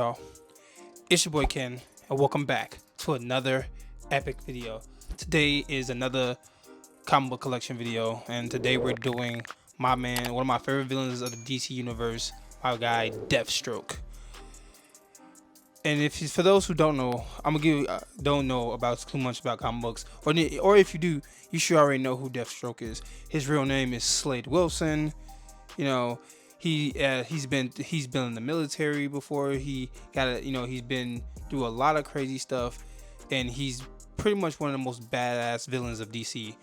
y'all? It's your boy Ken, and welcome back to another epic video. Today is another comic book collection video, and today we're doing one of my favorite villains of the DC universe, my guy Deathstroke. And for those who don't know, I'm gonna give don't know about too much about comic books, or if you do, you should already know who Deathstroke is. His real name is Slade Wilson. You know, he's been in the military before. He's been through a lot of crazy stuff, and he's pretty much one of the most badass villains of DC.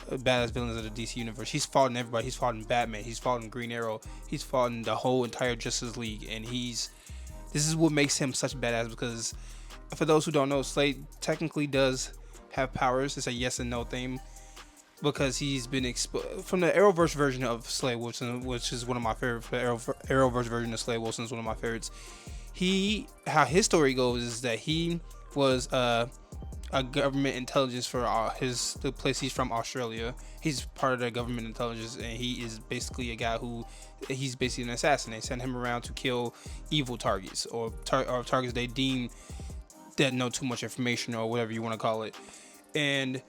Badass villains of the DC universe. He's fought in everybody. He's fought in Batman. He's fought in Green Arrow. He's fought in the whole entire Justice League, and this is what makes him such a badass, because for those who don't know, Slade technically does have powers. It's a yes and no thing, because he's been from the Arrowverse version of Slade Wilson, which is one of my favorites. The Arrowverse version of Slade Wilson is one of my favorites. How his story goes is that he was a government intelligence for the place he's from, Australia. He's part of the government intelligence, and he is basically a guy he's basically an assassin. They send him around to kill evil targets or targets they deem that know too much information, or whatever you want to call it. And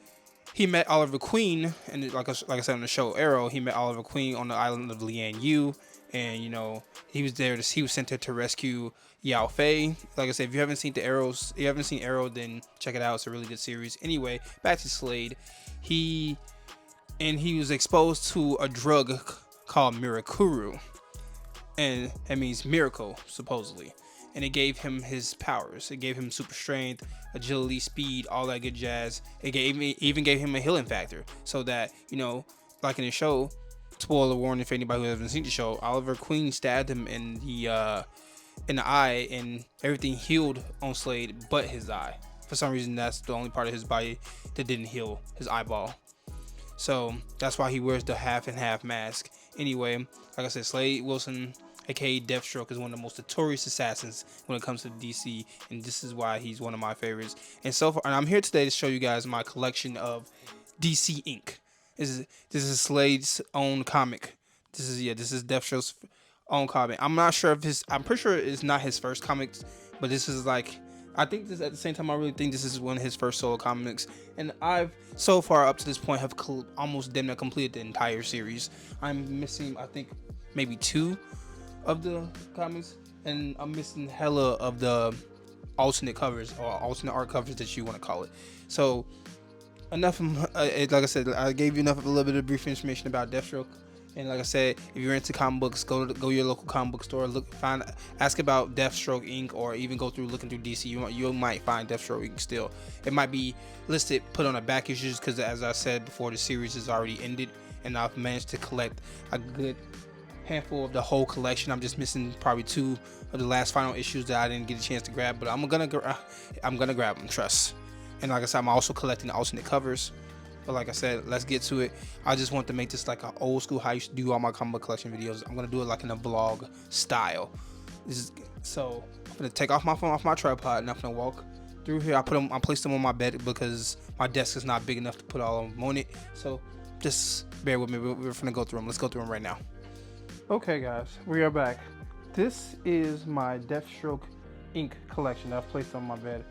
he met Oliver Queen, and like I said on the show Arrow, he met Oliver Queen on the island of Lian Yu, and he was sent there to rescue Yao Fei. Like I said, if you haven't seen Arrow, then check it out. It's a really good series. Anyway, back to Slade. He was exposed to a drug called Mirakuru, and that means miracle, supposedly. And it gave him his powers. It gave him super strength, agility, speed, all that good jazz. It even gave him a healing factor, so that, like in the show, spoiler warning for anybody who hasn't seen the show, Oliver Queen stabbed him in the eye, and everything healed on Slade but his eye. For some reason, that's the only part of his body that didn't heal, his eyeball. So that's why he wears the half and half mask. Anyway, like I said, Slade Wilson, aka Deathstroke, is one of the most notorious assassins when it comes to DC, and this is why he's one of my favorites. And I'm here today to show you guys my collection of DC Ink. This is Slade's own comic. This is Deathstroke's own comic. I'm pretty sure it's not his first comic, but this is at the same time, I really think this is one of his first solo comics. And I've, so far up to this point, have almost damn near completed the entire series. I'm missing, I think, maybe 2 of the comics, and I'm missing hella of the alternate covers, or alternate art covers that you want to call it. So enough. Like I said, I gave you enough of a little bit of brief information about Deathstroke. And like I said, if you're into comic books, go to your local comic book store, ask about Deathstroke Inc., or even looking through DC. You might find Deathstroke Inc. still. It might be listed, put on the back issues, because as I said before, the series is already ended, and I've managed to collect a good handful of the whole collection. I'm just missing probably 2 of the last final issues that I didn't get a chance to grab, but I'm gonna grab them, trust. And like I said, I'm also collecting the alternate covers. But like I said, let's get to it. I just want to make this like an old school how I used to do all my comic book collection videos. I'm gonna do it like in a vlog style. So I'm gonna take off my phone off my tripod, and I'm gonna walk through here. I placed them on my bed because my desk is not big enough to put all of them on it. So just bear with me. We're gonna go through them. Let's go through them right now. Okay, guys, we are back. This is my Deathstroke Inc. collection that I've placed on my bed.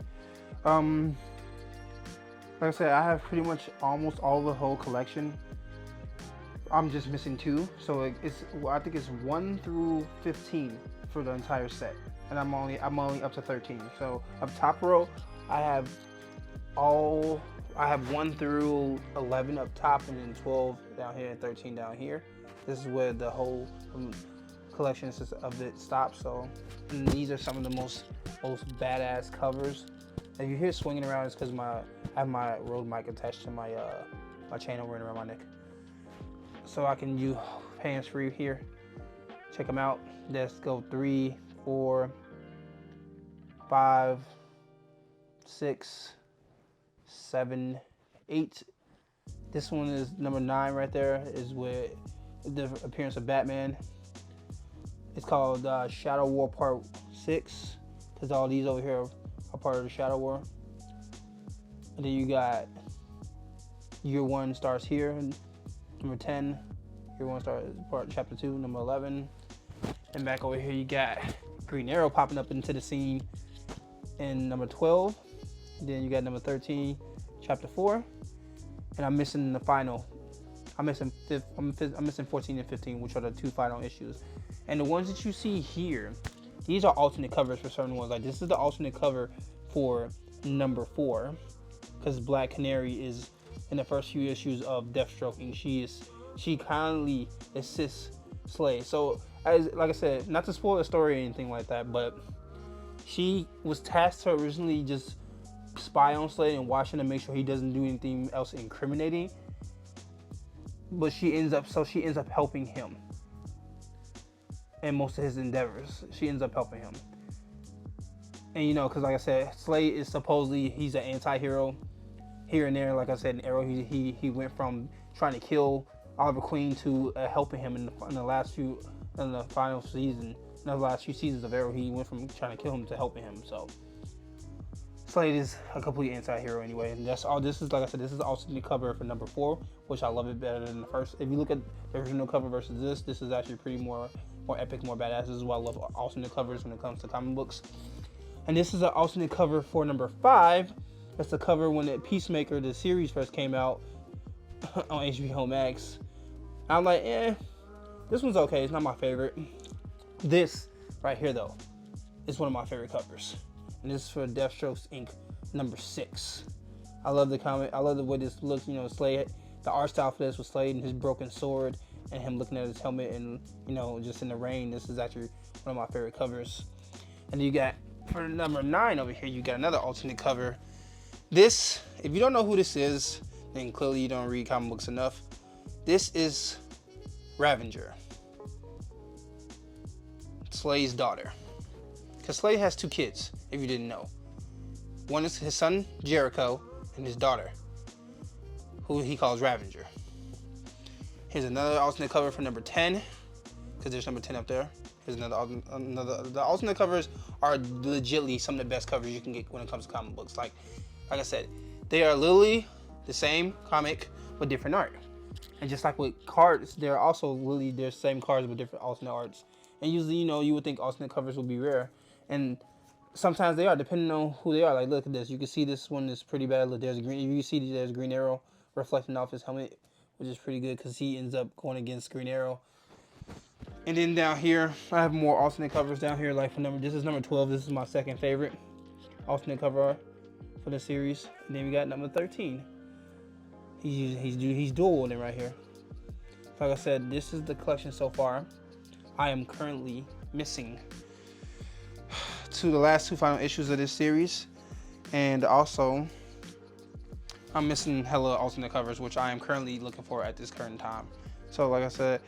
Like I said, I have pretty much almost all the whole collection. I'm just missing 2, so I think it's 1 through 15 for the entire set, and I'm only up to 13. So up top row, I have 1 through 11 up top, and then 12 down here and 13 down here. This is where the whole collection of it stops. So, and these are some of the most badass covers. If you hear swinging around, it's because I have my Rode mic attached to my chain over around my neck, so I can use hands free here. Check them out. Let's go 3, 4, 5, 6, 7, 8. This one is number 9 right there. Is with the appearance of Batman. It's called Shadow War Part 6, because all these over here are part of the Shadow War. And then you got Year 1 starts here, number 10. Year 1 starts chapter 2, number 11. And back over here you got Green Arrow popping up into the scene in number 12. Then you got number 13, chapter 4, and I'm missing the final. I'm missing 14 and 15, which are the 2 final issues. And the ones that you see here, these are alternate covers for certain ones. Like this is the alternate cover for number 4, because Black Canary is in the first few issues of Deathstroke, and she kindly assists Slade. So like I said, not to spoil the story or anything like that, but she was tasked to originally just spy on Slade and watch him to make sure he doesn't do anything else incriminating. But she ends up helping him in most of his endeavors. She ends up helping him. And you know, because like I said, Slade is supposedly, he's an anti-hero here and there. Like I said, in Arrow, he went from trying to kill Oliver Queen to helping him in the final season. In the last few seasons of Arrow, he went from trying to kill him to helping him. So Slade is a complete anti-hero anyway, and that's all. This is, like I said, this is also the cover for number 4, which I love it better than the first. If you look at the original cover versus this is actually pretty more epic, more badass. This is why I love alternate covers when it comes to comic books. And this is an alternate cover for number 5. That's the cover when the Peacemaker, the series, first came out on HBO Max. I'm like, this one's okay. It's not my favorite. This right here, though, is one of my favorite covers. And this is for Deathstroke Inc. number 6. I love the comic. I love the way this looks. You know, Slade, the art style for this was Slade and his broken sword and him looking at his helmet and, you know, just in the rain. This is actually one of my favorite covers. And you got, for number 9 over here, you got another alternate cover. This, if you don't know who this is, then clearly you don't read comic books enough. This is Ravager, Slade's daughter. Because Slade has 2 kids, if you didn't know. One is his son, Jericho, and his daughter, who he calls Ravager. Here's another alternate cover for number 10, because there's number 10 up there. Here's another. The alternate covers are legitly some of the best covers you can get when it comes to comic books. Like I said, they are literally the same comic with different art. And just like with cards, they're also literally the same cards with different alternate arts. And usually, you know, you would think alternate covers would be rare. And sometimes they are, depending on who they are. Like, look at this. You can see this one is pretty bad. Look, there's a green. You can see there's Green Arrow reflecting off his helmet, which is pretty good because he ends up going against Green Arrow. And then down here, I have more alternate covers down here. Like for this is number 12. This is my second favorite alternate cover art for the series. And then we got number 13. He's dual in it right here. Like I said, this is the collection so far. I am currently missing the last 2 final issues of this series, and also I'm missing hella alternate covers, which I am currently looking for at this current time. So like I said,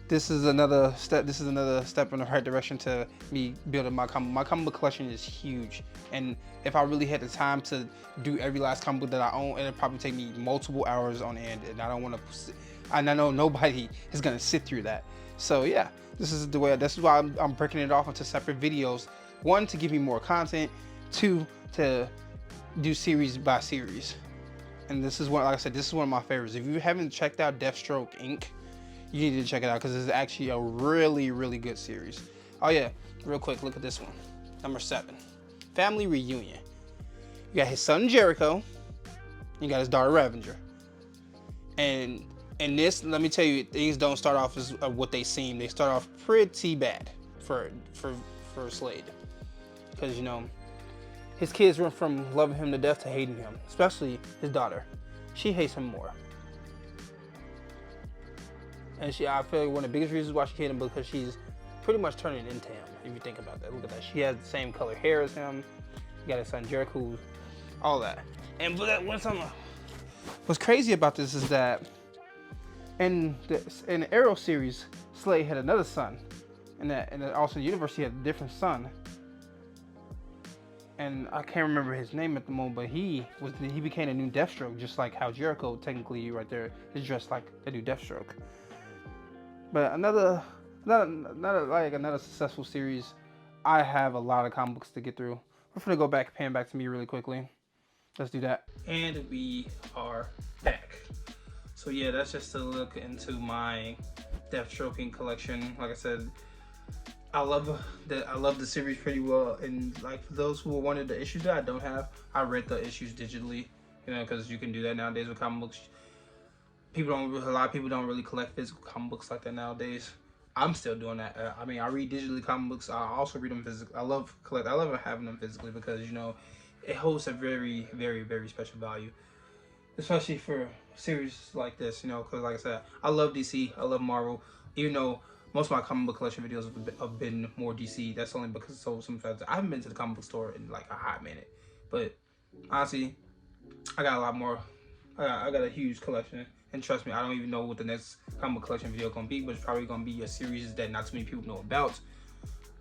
this is another step. This is another step in the right direction to me building my comic book collection is huge. And if I really had the time to do every last comic book that I own, it'd probably take me multiple hours on end. And I don't want to. And I know nobody is gonna sit through that. So yeah, this is the way. This is why I'm breaking it off into separate videos. 1, to give me more content. 2, to do series by series. And this is one, like I said, this is one of my favorites. If you haven't checked out Deathstroke Inc., you need to check it out because it's actually a really, really good series. Oh yeah, real quick, look at this one. Number 7, Family Reunion. You got his son Jericho, you got his daughter Ravager. And in this, let me tell you, things don't start off as what they seem. They start off pretty bad for Slade. Because, you know, his kids went from loving him to death to hating him, especially his daughter. She hates him more. And I feel like one of the biggest reasons why she hates him because she's pretty much turning into him, if you think about that. Look at that. She has the same color hair as him. You got his son Jericho, all that. And what's crazy about this is that in the Arrow series, Slade had another son. In the alternate universe, he had a different son. And I can't remember his name at the moment, but he became a new Deathstroke, just like how Jericho technically right there is dressed like a new Deathstroke. But another successful series. I have a lot of comic books to get through. We're gonna go back, pan back to me really quickly. Let's do that. And we are back. So yeah, that's just a look into my Deathstroke collection. Like I said, I love the series pretty well, and like for those who wanted the issues that I don't have, I read the issues digitally, you know, because you can do that nowadays with comic books. A lot of people don't really collect physical comic books like that nowadays. I'm still doing that. I mean, I read digitally comic books. I also read them physically. I love having them physically because you know, it holds a very, very, very special value, especially for series like this. You know, because like I said, I love DC. I love Marvel. Even though most of my comic book collection videos have been more DC. That's only because sometimes I haven't been to the comic book store in like a hot minute. But honestly, I got a lot more. I got a huge collection, and trust me, I don't even know what the next comic book collection video gonna be, but it's probably gonna be a series that not too many people know about.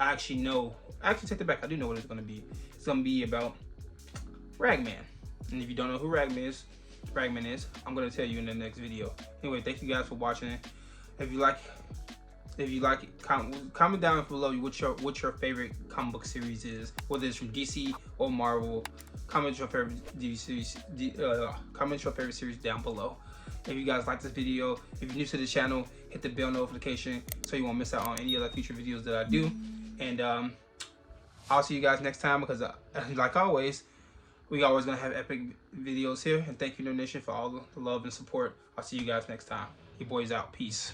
I actually know. I actually take it back. I do know what it's gonna be. It's gonna be about Ragman. And if you don't know who Ragman is, I'm gonna tell you in the next video. Anyway, thank you guys for watching. If you like it, comment down below what your favorite comic book series is, whether it's from DC or Marvel. Comment your favorite series down below. If you guys like this video, if you're new to the channel, hit the bell notification so you won't miss out on any other future videos that I do. And I'll see you guys next time because like always, we always gonna have epic videos here. And thank you, No Nation, for all the love and support. I'll see you guys next time. Your boys out. Peace.